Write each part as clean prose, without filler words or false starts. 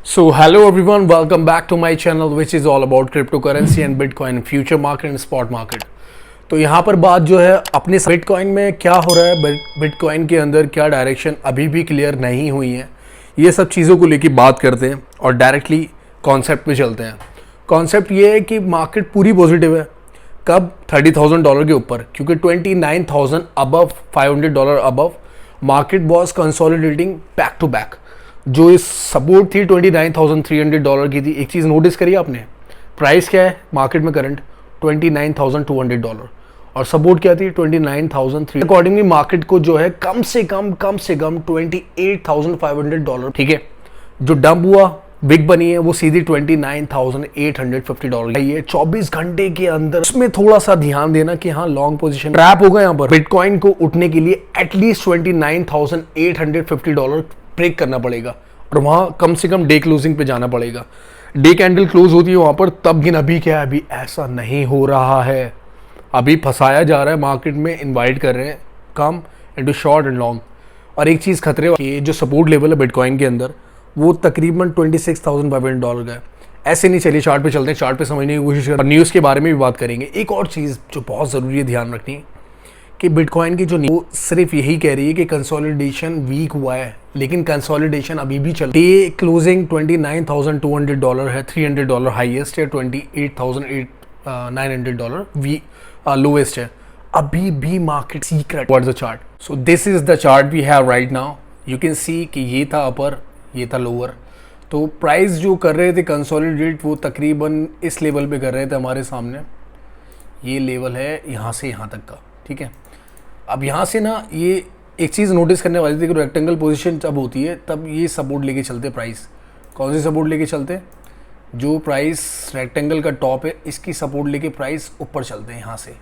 So hello everyone, welcome back to my channel which is all about cryptocurrency and Bitcoin, future market and spot market। तो यहाँ पर बात जो है अपने बिटकॉइन में क्या हो रहा है, बिटकॉइन के अंदर क्या डायरेक्शन अभी भी क्लियर नहीं हुई है, ये सब चीज़ों को लेकर बात करते हैं और डायरेक्टली कॉन्सेप्ट पे चलते हैं। कॉन्सेप्ट ये है कि मार्केट पूरी पॉजिटिव है। कब? $30,000 के ऊपर, क्योंकि 29,000 above, $500 above market was consolidating back to back. जो इस सपोर्ट थी $29,300 की थी। एक चीज़ नोटिस करिए आपने, प्राइस क्या है मार्केट में करंट $29,200 और सपोर्ट क्या थी 29,300। अकॉर्डिंगली मार्केट को जो है कम से कम $28,500, ठीक है, जो डंप हुआ बिग बनी है वो सीधी $29,850 ये 24 घंटे के अंदर। उसमें थोड़ा सा ध्यान देना कि हाँ लॉन्ग पोजीशन ट्रैप होगा। यहाँ पर बिटकॉइन को उठने के लिए एटलीस्ट $29,850 ब्रेक करना पड़ेगा और वहां कम से कम डे क्लोजिंग पे जाना पड़ेगा। डे कैंडल क्लोज होती है वहां पर तब, लेकिन अभी क्या है, अभी ऐसा नहीं हो रहा है। अभी फंसाया जा रहा है मार्केट में, इनवाइट कर रहे हैं come into short and long. और एक चीज़ खतरे कि जो सपोर्ट लेवल है बिटकॉइन के अंदर वो तकरीबन $26,500 का है। ऐसे नहीं, चलिए चार्ट पे चलते हैं, चार्ट पे समझने की कोशिश करें और न्यूज़ के बारे में भी बात करेंगे। एक और चीज़ जो बहुत ज़रूरी है ध्यान रखनी कि बिटकॉइन की जो वो सिर्फ यही कह रही है कि कंसोलिडेशन वीक हुआ है, लेकिन कंसोलिडेशन अभी भी चल रही है। डे क्लोजिंग $29,200 है, $300 हाईएस्ट है, $28,900 वी लोएस्ट है। अभी भी market secret. What is the chart? So this is the chart we have right now. You can see कि ये था अपर, ये था लोअर। तो प्राइस जो कर रहे थे कंसोलिडेट वो तकरीबन इस लेवल पे कर रहे थे हमारे सामने। ये लेवल है यहाँ से यहाँ तक का, ठीक है। अब यहाँ से ना ये एक चीज़ नोटिस करने वाली थी कि रेक्टेंगल पोजीशन जब होती है तब ये सपोर्ट लेके चलते प्राइस। कौन सी सपोर्ट लेके चलते? जो प्राइस रेक्टेंगल का टॉप है इसकी सपोर्ट लेके प्राइस ऊपर चलते हैं यहाँ से।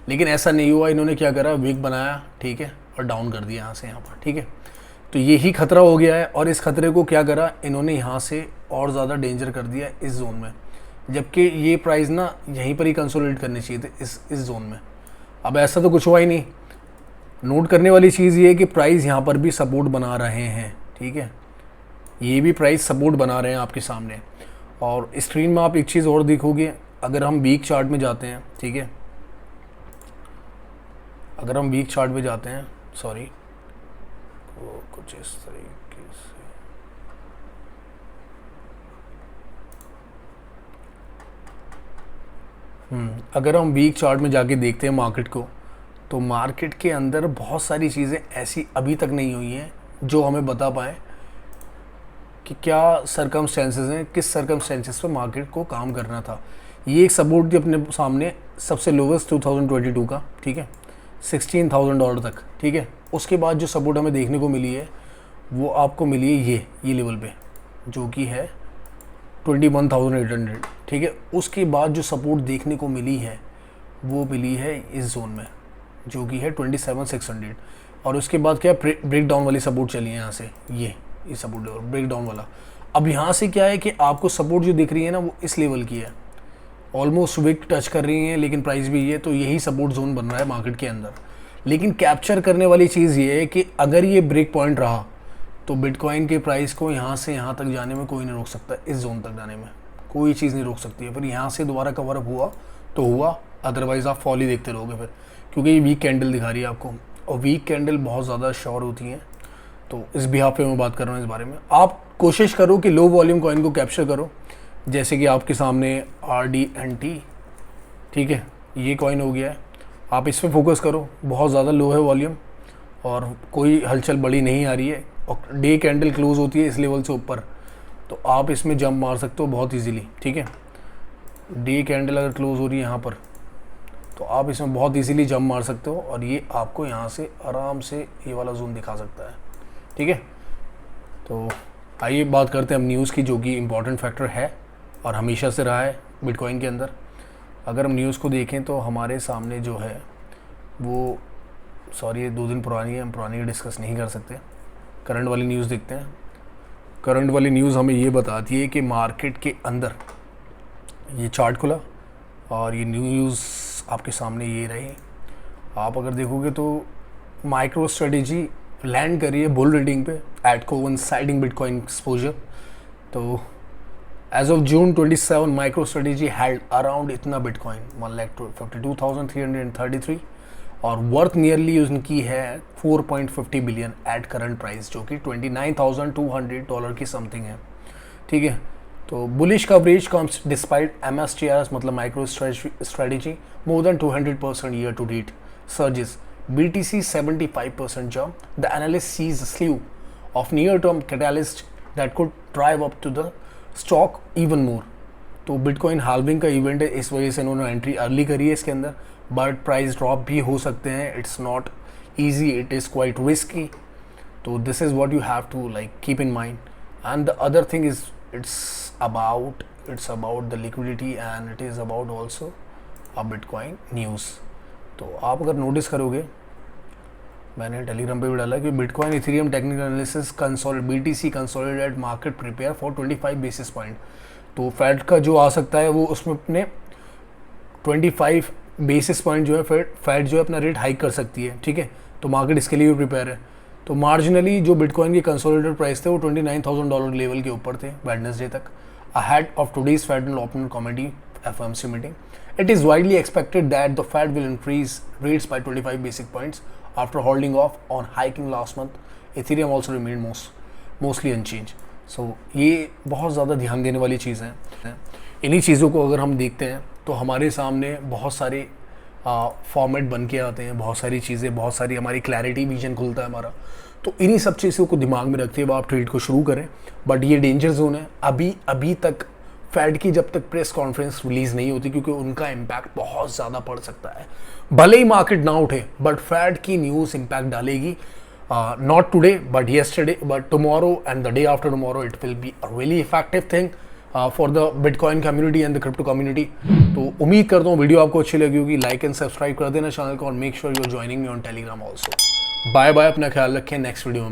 लेकिन ऐसा नहीं हुआ, इन्होंने क्या करा, वीक बनाया, ठीक है, और डाउन कर दिया यहाँ से यहाँ पर, ठीक है। तो यही खतरा हो गया है और इस खतरे को क्या करा इन्होंने, यहाँ से और ज़्यादा डेंजर कर दिया इस जोन में, जबकि ये प्राइस ना यहीं पर ही कंसोलिडेट करने चाहिए थे इस जोन में। अब ऐसा तो कुछ हुआ ही नहीं। नोट करने वाली चीज़ ये है कि प्राइस यहाँ पर भी सपोर्ट बना रहे हैं, ठीक है, ये भी प्राइस सपोर्ट बना रहे हैं आपके सामने। और स्क्रीन में आप एक चीज़ और देखोगे, अगर हम वीक चार्ट में जाते हैं, ठीक है, अगर हम वीक चार्ट में जाते हैं, सॉरी वो कुछ इस तरीके से, अगर हम वीक चार्ट में जाके देखते हैं मार्केट को, तो मार्केट के अंदर बहुत सारी चीज़ें ऐसी अभी तक नहीं हुई हैं जो हमें बता पाए कि क्या सर्कमस्टेंसेस हैं, किस सर्कमस्टेंसेस पे मार्केट को काम करना था। ये एक सपोर्ट थी अपने सामने सबसे लोवेस्ट 2022 का, ठीक है, $16,000 तक, ठीक है। उसके बाद जो सपोर्ट हमें देखने को मिली है वो आपको मिली है ये लेवल पे, जो कि है 21,800, ठीक है। उसके बाद जो सपोर्ट देखने को मिली है वो मिली है इस जोन में, जो कि है 27,600। और उसके बाद क्या ब्रेक डाउन वाली सपोर्ट चली है यहाँ से, ये सपोर्ट लेवल ब्रेक डाउन वाला। अब यहाँ से क्या है कि आपको सपोर्ट जो दिख रही है ना वो इस लेवल की है, ऑलमोस्ट विक टच कर रही है, लेकिन प्राइस भी ये, तो यही सपोर्ट जोन बन रहा है मार्केट के अंदर। लेकिन कैप्चर करने वाली चीज़ ये है कि अगर ये ब्रेक पॉइंट रहा तो बिटकॉइन के प्राइस को यहाँ से यहाँ तक जाने में कोई नहीं रोक सकता, इस जोन तक जाने में कोई चीज़ नहीं रोक सकती है। फिर यहाँ से दोबारा कवर अप हुआ तो हुआ, अदरवाइज़ आप फॉल ही देखते रहोगे फिर, क्योंकि ये वीक कैंडल दिखा रही है आपको और वीक कैंडल बहुत ज़्यादा श्योर होती हैं। तो इस बिहाफ पे मैं बात कर रहा हूँ इस बारे में। आप कोशिश करो कि लो वॉल्यूम कॉइन को कैप्चर करो, जैसे कि आपके सामने RDNT, ठीक है, ये कॉइन हो गया है, आप इस पर फोकस करो। बहुत ज़्यादा लो है वॉल्यूम और कोई हलचल बड़ी नहीं आ रही है और डे कैंडल क्लोज होती है इस लेवल से ऊपर, तो आप इसमें जंप मार सकते हो बहुत ईजीली, ठीक है। डे कैंडल अगर क्लोज हो रही है यहाँ पर तो आप इसमें बहुत इजीली जंप मार सकते हो और ये आपको यहाँ से आराम से ये वाला जोन दिखा सकता है, ठीक है। तो आइए बात करते हैं हम न्यूज़ की, जो कि इम्पॉर्टेंट फैक्टर है और हमेशा से रहा है बिटकॉइन के अंदर। अगर हम न्यूज़ को देखें तो हमारे सामने जो है वो, सॉरी ये 2 दिन पुरानी है, हम पुरानी डिस्कस नहीं कर सकते। करंट वाली न्यूज़ देखते हैं। करंट वाली न्यूज़ हमें ये बताती है कि मार्केट के अंदर, ये चार्ट खुला और ये न्यूज़ आपके सामने ये रही। आप अगर देखोगे तो माइक्रो स्ट्रेटेजी लैंड करी है बुल रीडिंग पे एट कोइंसाइडिंग बिटकॉइन एक्सपोजर, तो as of June 27 MicroStrategy had around इतना बिटकॉइन 1,52,333 और वर्थ नियरली उनकी है 4.50 बिलियन एट करंट प्राइस, जो कि $29,200 की समथिंग है। ठीक है, तो bullish coverage comes despite MSTRs मतलब MicroStrategy more than 200% year to date surges, BTC 75% jump. The analyst sees a slew of near-term catalysts that could drive up to the stock even more. तो bitcoin halving का event है, इस वजह से इन्होंने entry early करी है इसके अंदर, बट प्राइस ड्रॉप भी हो सकते हैं। It's not easy, it is quite risky. तो this is what you have to like keep in mind. And the other thing is it's about the liquidity and it is about also a bitcoin news. तो आप अगर notice करोगे, मैंने Telegram पे भी डाला कि bitcoin Ethereum technical analysis BTC consolidated market prepare for 25 basis point. तो फैड का जो आ सकता है वो उसमें अपने 25 बेसिस पॉइंट जो है फैड जो है अपना रेट हाइक कर सकती है। ठीक है, तो मार्केट इसके लिए भी प्रिपेयर है। तो मार्जिनली जो बिटकॉइन के कंसोलिडेटेड प्राइस थे वो $29,000 लेवल के ऊपर थे वेडनेसडे तक, ahead of today's federal open committee FOMC meeting. It is widely expected that the Fed will increase rates by 25 basic points after holding off on hiking last month. Ethereum also remained mostly unchanged. So ये बहुत ज़्यादा ध्यान देने वाली चीज़ है। इन्हीं चीज़ों को अगर हम देखते हैं तो हमारे सामने बहुत सारे फॉर्मेट बन के आते हैं, बहुत सारी चीज़ें, बहुत सारी हमारी क्लैरिटी विजन खुलता है हमारा। तो इन्हीं सब चीज़ों को दिमाग में रखते हुए आप ट्रेड को शुरू करें। बट ये डेंजर जोन है। अभी तक फैड की जब तक प्रेस कॉन्फ्रेंस रिलीज नहीं होती, क्योंकि उनका इम्पैक्ट बहुत ज़्यादा पड़ सकता है। भले ही मार्केट ना उठे बट फैड की न्यूज़ इम्पैक्ट डालेगी, not today but yesterday but tomorrow and the day after tomorrow it will be a really effective thing for the bitcoin community and the crypto community. तो उम्मीद करता हूँ video आपको अच्छी लगी होगी। लाइक एंड सब्सक्राइब कर देना चैनल को और make sure you are joining me on Telegram also. Bye bye, अपना ख्याल रखें, नेक्स्ट वीडियो में